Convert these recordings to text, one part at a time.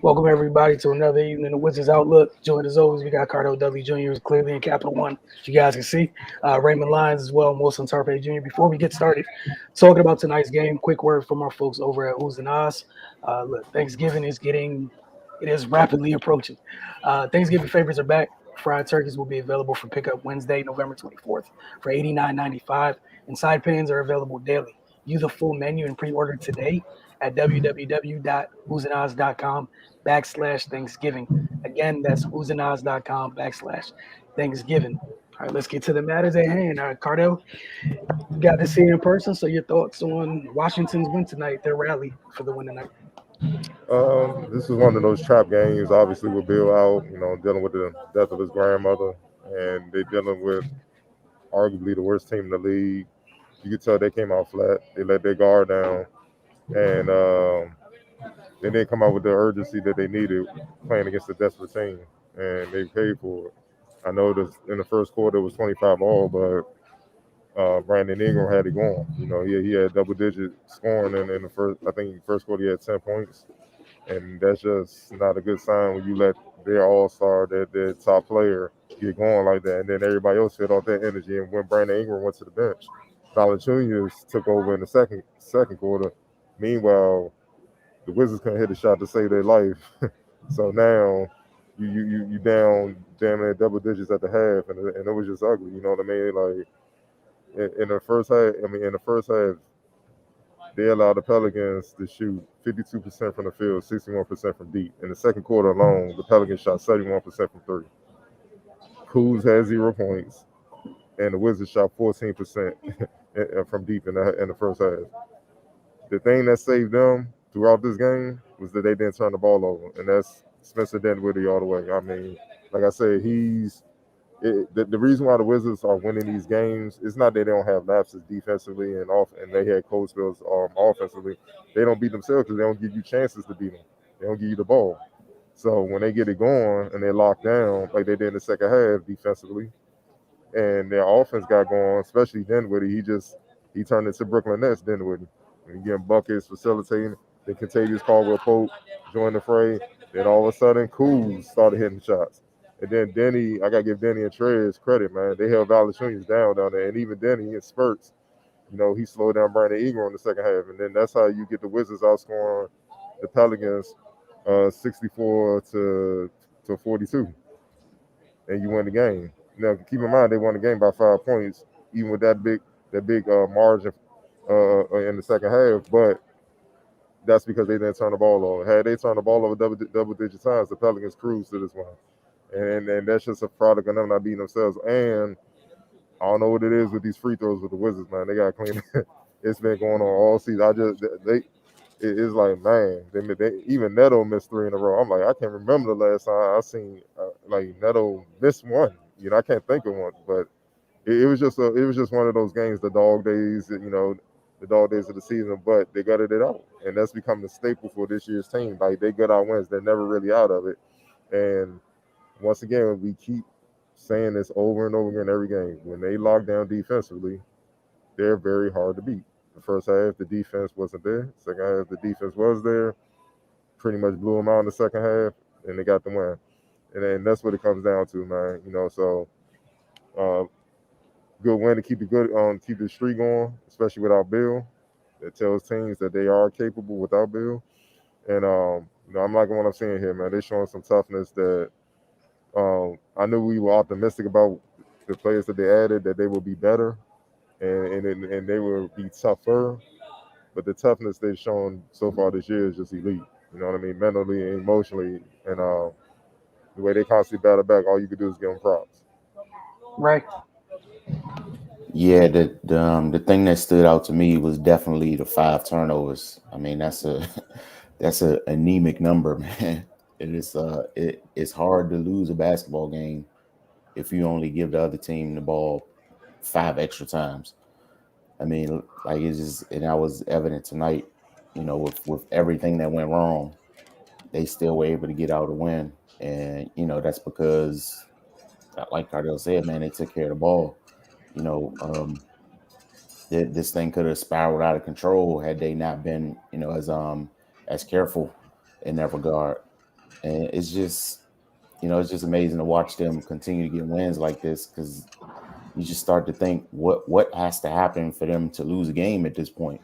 Welcome everybody to another evening of Wizards Outlook. Joined as always, we got Cardo Dudley Jr. clearly in Capital One, as you guys can see. Raymond Lyons as well, and Wilson Tarpe Jr. Before we get started, talking about tonight's game, quick word from our folks over at Who's and Oz. Look, Thanksgiving it is rapidly approaching. Thanksgiving favorites are back. Fried turkeys will be available for pickup Wednesday, November 24th for $89.95, and side pans are available daily. View the full menu and pre-order today at www.whosandoz.com/Thanksgiving. Again, that's whosandoz.com/Thanksgiving. All right, let's get to the matters at hand. All right, Cardell, you got to see in person. So your thoughts on Washington's win tonight, their rally for the win tonight? This is one of those trap games, obviously, with Bill out, dealing with the death of his grandmother, and they're dealing with arguably the worst team in the league. You could tell they came out flat. They let their guard down, and they didn't come out with the urgency that they needed playing against a desperate team, and they paid for it. I know this in the first quarter it was 25 all, but Brandon Ingram had it going. He had double digit scoring in the first. I think first quarter he had 10 points, and that's just not a good sign when you let their all star, their top player, get going like that, and then everybody else fed off that energy. And when Brandon Ingram went to the bench, Valanciunas took over in the second quarter. Meanwhile, the Wizards couldn't hit a shot to save their life. So now you down damn near double digits at the half, and it was just ugly. You know what I mean? Like in the first half, they allowed the Pelicans to shoot 52% from the field, 61% from deep. In the second quarter alone, the Pelicans shot 71% from three. Kuz had 0 points, and the Wizards shot 14% from deep in the first half. The thing that saved them throughout this game was that they didn't turn the ball over, and that's Spencer Dinwiddie all the way. I mean, like I said, the reason why the Wizards are winning these games is not that they don't have lapses defensively and they had cold spells offensively. They don't beat themselves because they don't give you chances to beat them. They don't give you the ball. So when they get it going and they're locked down like they did in the second half defensively, and their offense got going, especially Dinwiddie, he turned into Brooklyn Nets Dinwiddie. He getting buckets, facilitating. Then Contavious Caldwell Pope joined the fray. Then all of a sudden, Kuz started hitting shots. And then Denny, I gotta give Denny and Trez credit, man. They held Valanciunas down there, and even Denny in spurts, he slowed down Brandon Ingram in the second half, and then that's how you get the Wizards outscoring the Pelicans, 64 to 42, and you win the game. Now keep in mind they won the game by 5 points, even with that big margin in the second half, but that's because they didn't turn the ball over. Had they turned the ball over double digit times, the Pelicans cruised to this one. And that's just a product of them not beating themselves. And I don't know what it is with these free throws with the Wizards, man. They got to clean it. It's been going on all season. It's like, man, they even Neto missed three in a row. I'm like, I can't remember the last time I seen like Neto miss one. I can't think of one, but it was just one of those games, the dog days, the dog days of the season. But they gutted it out, and that's become the staple for this year's team. Like they gut our wins, they're never really out of it. And once again, we keep saying this over and over again every game. When they lock down defensively, they're very hard to beat. The first half, the defense wasn't there. Second half, the defense was there. Pretty much blew them out in the second half, and they got the win. And then that's what it comes down to, man. So good win to keep the streak going, especially without Bill. It tells teams that they are capable without Bill. And I'm liking what I'm seeing here, man. They're showing some toughness that I knew we were optimistic about the players that they added, that they will be better and they will be tougher. But the toughness they've shown so far this year is just elite. You know what I mean? Mentally and emotionally. And the way they constantly battle back, all you can do is give them props. Right. Yeah, the thing that stood out to me was definitely the 5 turnovers. I mean, that's a that's a anemic number, man. It's hard to lose a basketball game if you only give the other team the ball 5 extra times. I mean, like it's just, and that was evident tonight. With everything that went wrong, they still were able to get out a win, and that's because, like Cardell said, man, they took care of the ball. You know, this thing could have spiraled out of control had they not been, as careful in that regard. And it's just, it's just amazing to watch them continue to get wins like this because you just start to think what has to happen for them to lose a game at this point,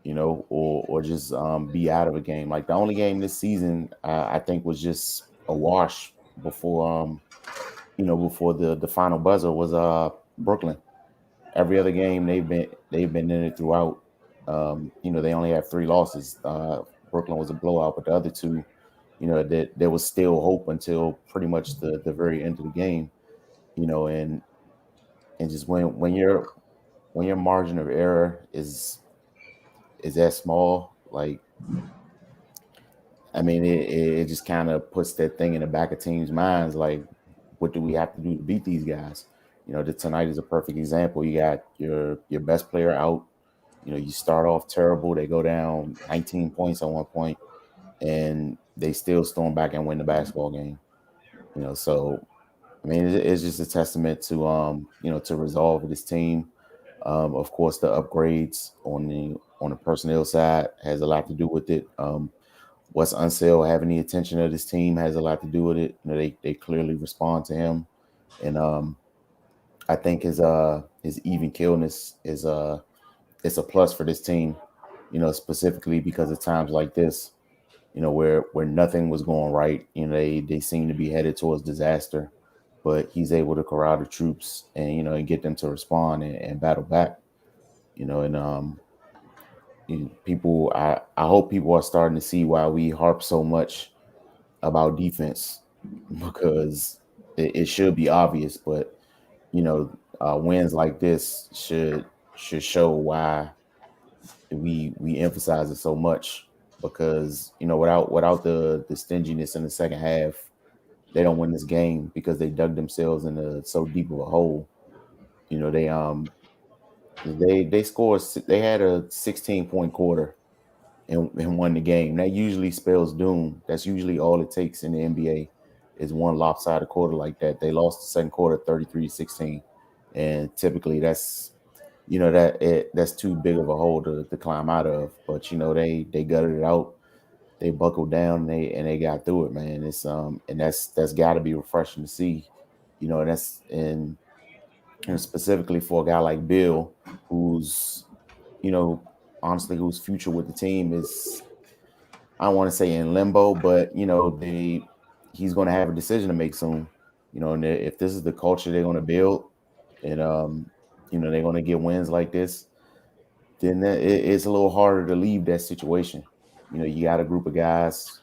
or just be out of a game. Like the only game this season I think was just a wash before before the final buzzer was Brooklyn. Every other game they've been in it throughout. They only have 3 losses. Brooklyn was a blowout, but the other two, that there was still hope until pretty much the very end of the game. And just when your margin of error is that small, like I mean, it just kind of puts that thing in the back of teams' minds, like, what do we have to do to beat these guys? Tonight is a perfect example. You got your best player out. You start off terrible. They go down 19 points at one point, and they still storm back and win the basketball game. So I mean, it's just a testament to to resolve of this team. Of course, the upgrades on the personnel side has a lot to do with it. What's Unsell having the attention of this team has a lot to do with it. They clearly respond to him, and I think his even killness is it's a plus for this team. Specifically because of times like this, where nothing was going right. They seem to be headed towards disaster, but he's able to corral the troops and and get them to respond and battle back. And people, I hope people are starting to see why we harp so much about defense because it should be obvious, but wins like this should show why we emphasize it so much because without the stinginess in the second half, they don't win this game because they dug themselves into so deep of a hole. They scored. They had a 16-point quarter and won the game. That usually spells doom. That's usually all it takes in the NBA is one lopsided quarter like that. They lost the second quarter 33-16, and typically that's too big of a hole to climb out of. But they gutted it out. They buckled down and they got through it, man. It's and that's got to be refreshing to see. And specifically for a guy like Bill, who's you know honestly whose future with the team is, I don't want to say in limbo, but he's going to have a decision to make soon. And if this is the culture they're going to build, and they're going to get wins like this, then it's a little harder to leave that situation. You got a group of guys,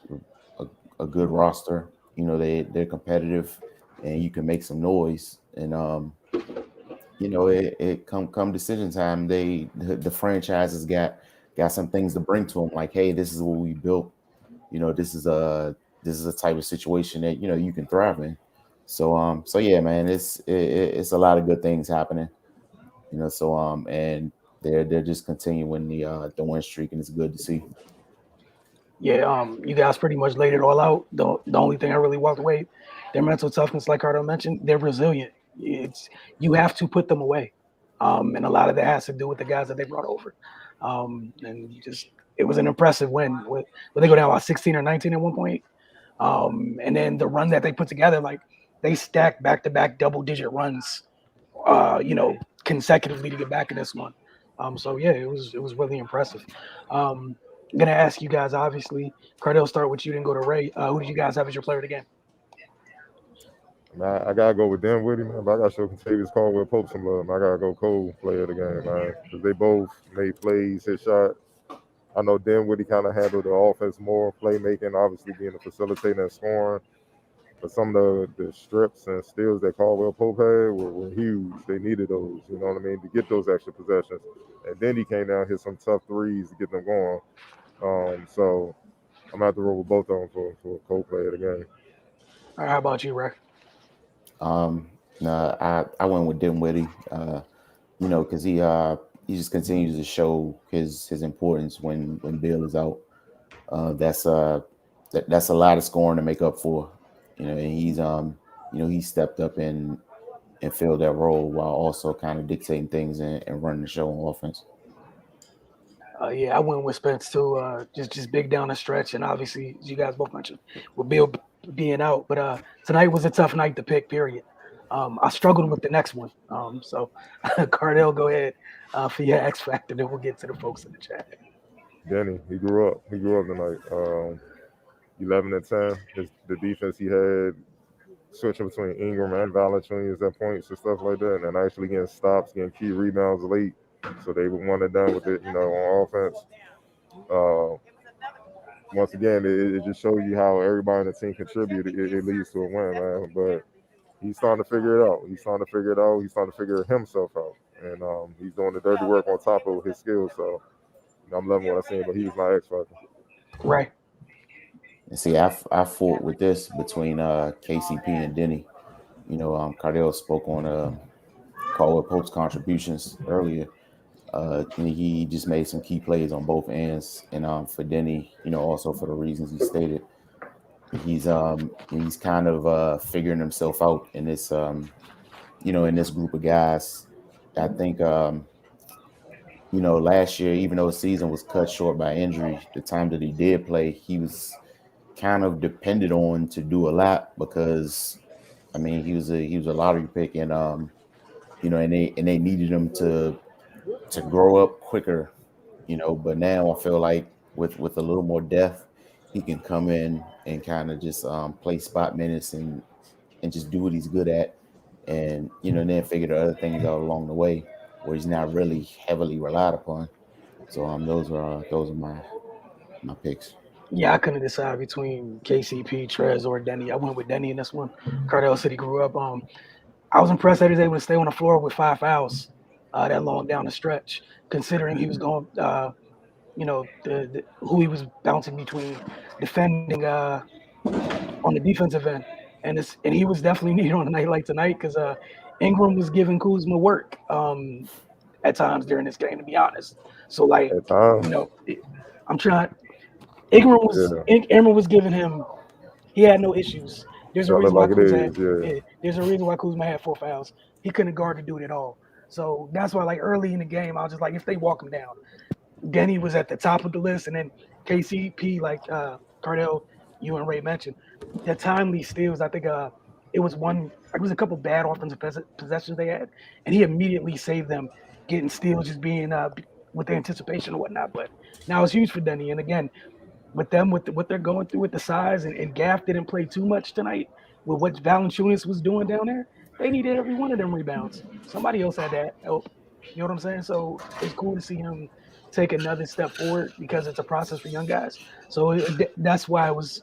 a, a good roster. They're competitive, and you can make some noise. And it come decision time. The franchise has got some things to bring to them. Like, hey, this is what we built. This is a type of situation that you can thrive in. So yeah, man, it's a lot of good things happening. And they're just continuing the win streak, and it's good to see. Yeah, you guys pretty much laid it all out. The only thing I really walked away, their mental toughness, like Cardo mentioned, they're resilient. It's You have to put them away, and a lot of that has to do with the guys that they brought over. And just it was an impressive win. When they go down about 16 or 19 at one point, and then the run that they put together, like they stacked back to back double digit runs, consecutively to get back in this one. So yeah, it was really impressive. I'm gonna ask you guys, obviously, Cardell, start with you, then go to Ray. Who did you guys have as your player of the game? Man, I gotta go with Dinwiddie, man. But I gotta show Contavious Caldwell Pope some love. Man. I gotta go Cole player of the game, man, because they both made plays, hit shots. I know Dinwiddie kind of handled the offense more, playmaking, obviously being a facilitator and scoring. But some of the strips and steals that Caldwell Pope had were huge. They needed those, you know what I mean, to get those extra possessions. And then he came down, hit some tough threes to get them going. So I'm gonna have to roll with both of them for Cole player of the game. All right, how about you, Ray? No, I went with Dinwiddie. Because he just continues to show his importance when Bill is out. That's that's a lot of scoring to make up for. And he stepped up and filled that role while also kind of dictating things and running the show on offense. Yeah, I went with Spence too. Just big down the stretch, and obviously, as you guys both mentioned, with Bill being out. But tonight was a tough night to pick. Period. I struggled with the next one. So, Cardell, go ahead for your X factor. Then we'll get to the folks in the chat. Denny, he grew up. He grew up tonight. 11 and 10. The defense he had, switching between Ingram and Valanciunas at points and stuff like that, and actually getting stops, getting key rebounds late, so they were one and done with it, on offense. Uh, Once again, it just shows you how everybody on the team contributed. It leads to a win, man. But he's starting to figure it out. He's starting to figure it out. He's starting to figure himself out, and he's doing the dirty work on top of his skills. So I'm loving what I'm seeing. But he was my X factor. Right. And see, I fought with this between KCP and Denny. Cardell spoke on Caldwell Pope's contributions earlier. And he just made some key plays on both ends, and for Denny, also for the reasons he stated, he's kind of figuring himself out in this in this group of guys. I think last year, even though the season was cut short by injury, the time that he did play, he was kind of depended on to do a lot because I mean he was a lottery pick, and and they needed him to grow up quicker, but now I feel like with a little more depth, he can come in and kind of just play spot minutes and just do what he's good at, and and then figure the other things out along the way where he's not really heavily relied upon. So those are my picks. Yeah, I couldn't decide between KCP, Trez, or Denny. I went with Denny in this one. Cardell said he grew up. I was impressed that he was able to stay on the floor with 5 fouls that long down the stretch, considering he was going, who he was bouncing between, defending on the defensive end, and he was definitely needed on a night like tonight because Ingram was giving Kuzma work at times during this game, to be honest. So like, At times, I'm trying. Ingram was giving him. He had no issues. There's a tell it reason why like it Kuzma had. is. Yeah, There's a reason why Kuzma had 4 fouls. He couldn't guard the dude at all. So that's why, like early in the game, I was just like, if they walk him down, Denny was at the top of the list, and then KCP, like Cardell, you and Ray mentioned, the timely steals. I think it was one. It was a couple bad offensive possessions they had, and he immediately saved them, getting steals, just being with the anticipation and whatnot. But now it's huge for Denny, and again, with them with what they're going through with the size, and Gaff didn't play too much tonight with what Valanciunas was doing down there. They needed every one of them rebounds. Somebody else had that help. You know what I'm saying? So it's cool to see him take another step forward because it's a process for young guys. So that's why it was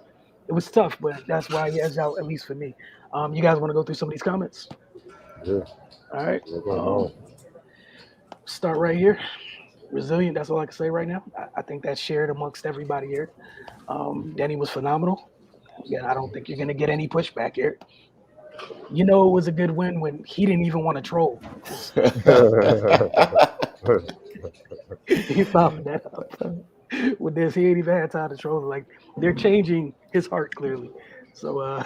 tough, but that's why he has out, at least for me. You guys want to go through some of these comments? yeah. All right. What's going on? Start right here. Resilient. That's all I can say right now. I think that's shared amongst everybody here. Denny was phenomenal. Again, I don't think you're going to get any pushback here. It was a good win when he didn't even want to troll. He followed that up with this. He ain't even had time to troll. Like, they're changing his heart clearly. So,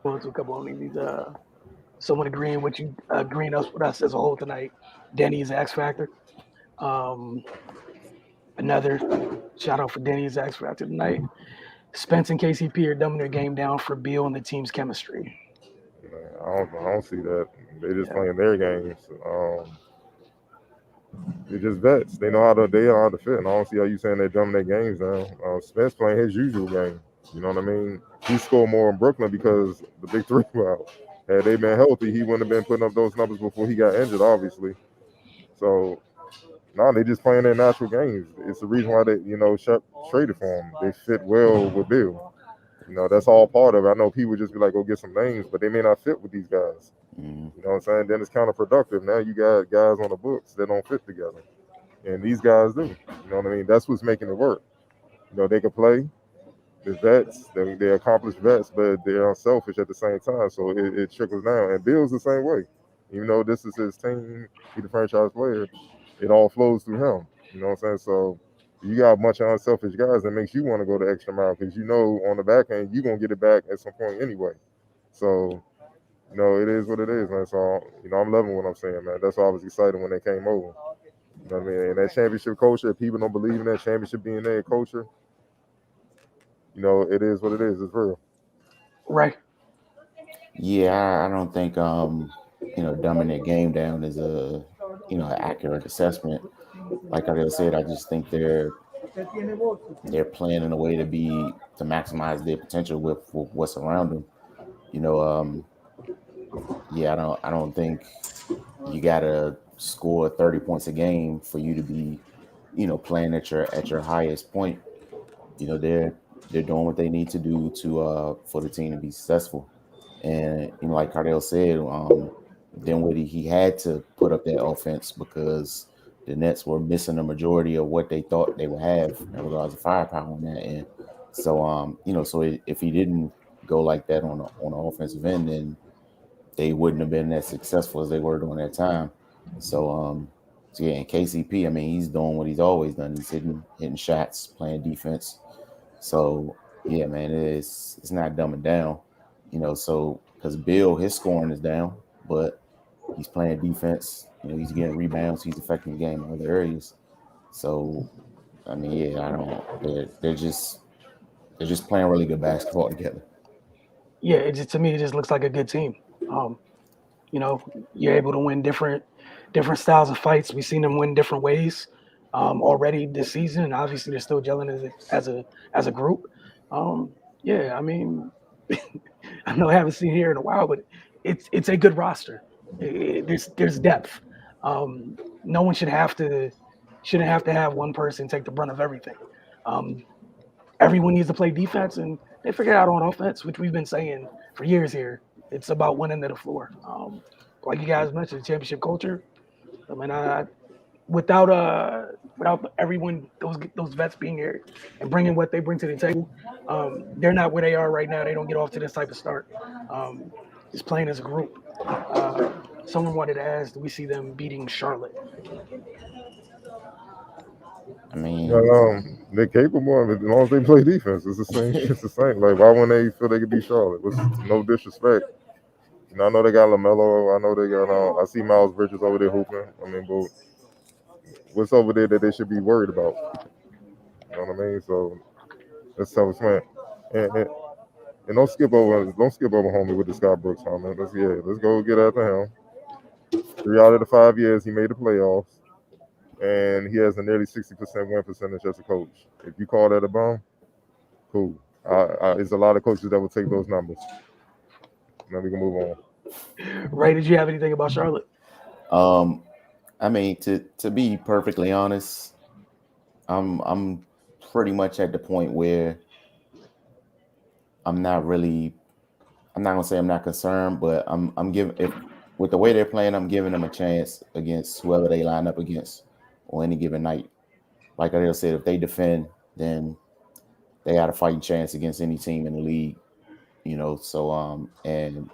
going to a couple of these. Someone agreeing with you, agreeing us with us as a whole tonight. Denny's X Factor. Um, Another shout out for Denny's X Factor tonight. Spence and KCP are dumbing their game down for Beal and the team's chemistry. I don't see that. They just Yeah. playing their games. They're just vets. They know how to fit. And I don't see how you saying they're dumbing their games down. Spence playing his usual game. You know what I mean? He scored more in Brooklyn because the big three were out. Had they been healthy, he wouldn't have been putting up those numbers before he got injured, obviously. So they just playing their natural games. It's the reason why Shep traded for him. They fit well with Bill. That's all part of it. I know people just be like, go get some names, but they may not fit with these guys. Mhm. You know what I'm saying? Then it's counterproductive. Now you got guys on the books that don't fit together. And these guys do. You know what I mean? That's what's making it work. They can play. The vets, they're accomplished vets, but they're unselfish at the same time. So it trickles down. And Bill's the same way. Even though this is his team, he's the franchise player, it all flows through him. You know what I'm saying? So you got a bunch of unselfish guys that makes you want to go the extra mile because on the back end, you're going to get it back at some point anyway. So, it is what it is, man. So, I'm loving what I'm saying, man. That's why I was excited when they came over. You know what I mean? And that championship culture, if people don't believe in that championship being their culture, it is what it is. It's real. Right. Yeah, I don't think dumbing that game down is a an accurate assessment. Like I just said, I just think they're playing in a way to maximize their potential with what's around them. You know, yeah, I don't think you gotta score 30 points a game for you to be, playing at your highest point. They're doing what they need to do to for the team to be successful. And like Cardell said, Dinwiddie, he had to put up that offense because the Nets were missing the majority of what they thought they would have in regards to firepower on that end. So if he didn't go like that on the offensive end, then they wouldn't have been as successful as they were during that time. So yeah, and KCP, I mean, he's doing what he's always done. He's hitting shots, playing defense. So yeah, man, it's not dumbing down, So because Bill, his scoring is down, but he's playing defense. He's getting rebounds. He's affecting the game in other areas. So I mean, yeah, I don't. They're just playing really good basketball together. Yeah, to me, it just looks like a good team. Um, you know, you're able to win different styles of fights. We've seen them win different ways already this season, and obviously they're still gelling as a group. Um, yeah, I mean, I know I haven't seen here in a while, but it's a good roster. There's depth. No one shouldn't have to have one person take the brunt of everything. Um, Everyone needs to play defense, and they figure it out on offense, which we've been saying for years here. It's about one end of the floor. Like you guys mentioned, championship culture. I mean, without everyone those vets being here and bringing what they bring to the table, they're not where they are right now. They don't get off to this type of start. Um, just playing as a group. Uh, Someone wanted to ask, do we see them beating Charlotte? I mean, They're capable of it as long as they play defense. It's the same. It's the same. Like, why wouldn't they feel they could beat Charlotte? With no disrespect. I know they got LaMelo. I know they got. I see Miles Bridges over there hooping. I mean, but what's over there that they should be worried about? You know what I mean? So that's self-explanatory. And, and don't skip over homie with the Scott Brooks comment. Let's go get after him. 3 out of the 5 years he made the playoffs, and he has a nearly 60% win percentage as a coach. If you call that a bum, cool. There's a lot of coaches that will take those numbers. Now we can move on. Ray, did you have anything about Charlotte? I mean, to be perfectly honest, I'm pretty much at the point where I'm not really. I'm not gonna say I'm not concerned, but I'm giving if with the way they're playing, I'm giving them a chance against whoever they line up against on any given night. Like I said, if they defend, then they got a fighting chance against any team in the league. So and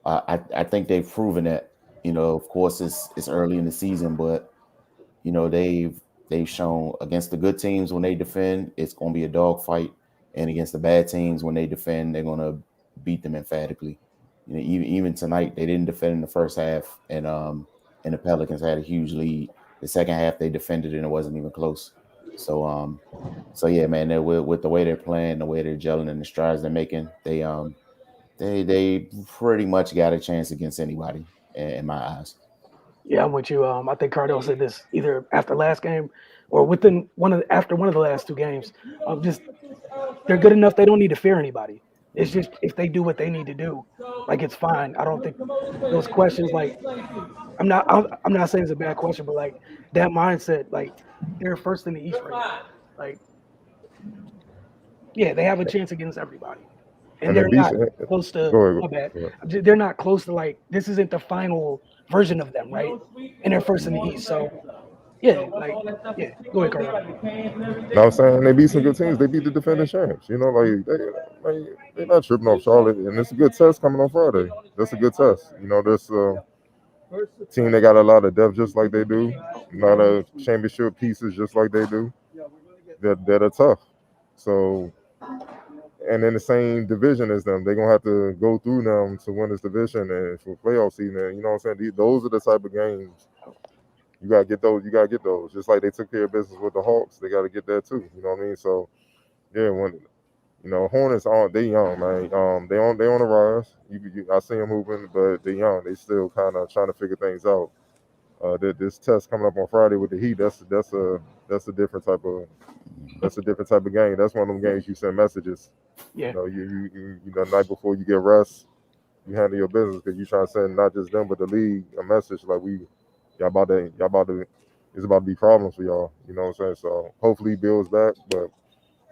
I think they've proven that. Of course it's early in the season, but they've shown against the good teams when they defend, it's going to be a dogfight, and against the bad teams when they defend, they're going to beat them emphatically. Even tonight they didn't defend in the first half, and the Pelicans had a huge lead. The second half they defended and it wasn't even close. So yeah, man, with the way they're playing, the way they're gelling, and the strides they're making, they pretty much got a chance against anybody in my eyes. Yeah, I'm with you. I think Cardell said this either after last game or within after one of the last two games. Just they're good enough. They don't need to fear anybody. It's just if they do what they need to do, like it's fine. I don't think those questions. Like I'm not saying it's a bad question, but like that mindset, like they're first in the East right now. Like yeah, they have a chance against everybody, and And the they're beast. not close to. Go ahead. My bad. Go ahead. They're not close to like this. Isn't the final version of them, right? And they're first in the East, so yeah, like yeah. Go ahead, Cardell. Now I'm saying they beat some good teams. They beat the defending champs. They're not tripping off Charlotte, and it's a good test coming on Friday. That's a good test. This team they got a lot of depth just like they do, a lot of championship pieces just like they do. That are tough. So and in the same division as them, they're gonna have to go through them to win this division and for playoff season. And you know what I'm saying? Those are the type of games you gotta get those. You gotta get those. Just like they took care of business with the Hawks, they gotta get that too. You know what I mean? So yeah, when Hornets aren't they young, man. They on the rise. I see them moving, but they young. They still kind of trying to figure things out. This test coming up on Friday with the Heat, that's a different type of game. That's one of them games you send messages. Yeah. The night before you get rest, you handle your business because you trying to send not just them but the league a message like y'all about to it's about to be problems for y'all. You know what I'm saying? So hopefully he builds back, but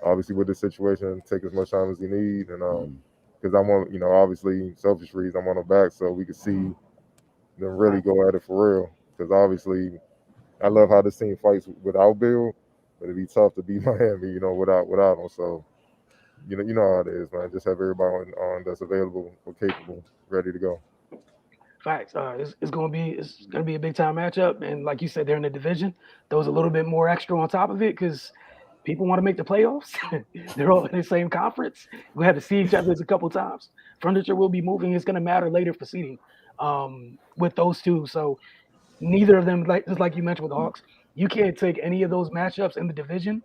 obviously with this situation, take as much time as you need, and because I want obviously selfish reasons I want them back so we can see them really go at it for real. Because obviously I love how this team fights without Bill, but it'd be tough to beat Miami, without him. So you know how it is, man. Just have everybody on that's available or capable, ready to go. Facts. It's gonna be a big time matchup, and like you said, they're in the division. Those a little bit more extra on top of it because people want to make the playoffs. They're all in the same conference. We have to see each other a couple times. Furniture will be moving. It's gonna matter later for seeding with those two. So neither of them, just like you mentioned with the Hawks, you can't take any of those matchups in the division.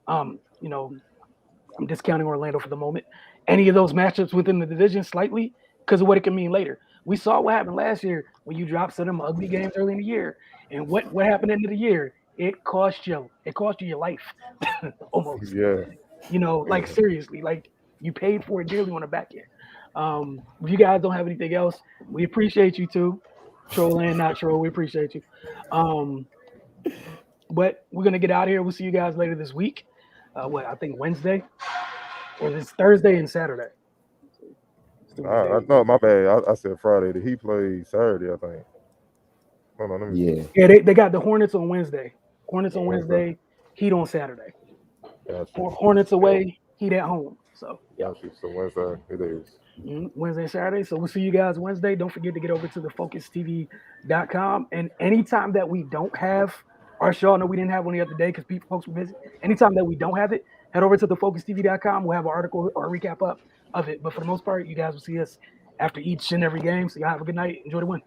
Um, you know, I'm discounting Orlando for the moment. Any of those matchups within the division slightly because of what it can mean later. We saw what happened last year when you dropped some of them ugly games early in the year, and what happened into the year. It cost you your life almost. Yeah, Like seriously, like you paid for it dearly on the back end. If you guys don't have anything else, we appreciate you too. Troll and not troll, we appreciate you. But we're gonna get out of here. We'll see you guys later this week. I think Wednesday, or it's Thursday and Saturday. I no, my bad. I said Friday. The Heat played Saturday, I think. Hold on, let me see. Yeah, they got the Hornets on Wednesday. Hornets on Wednesday, Heat on Saturday. Hornets away, Heat at home. So yeah. So Wednesday it is. Wednesday and Saturday. So we'll see you guys Wednesday. Don't forget to get over to thefocustv.com. And anytime that we don't have our show, I know we didn't have one the other day because folks were busy. Anytime that we don't have it, head over to thefocustv.com. We'll have an article or a recap up of it. But for the most part, you guys will see us after each and every game. So y'all have a good night. Enjoy the win.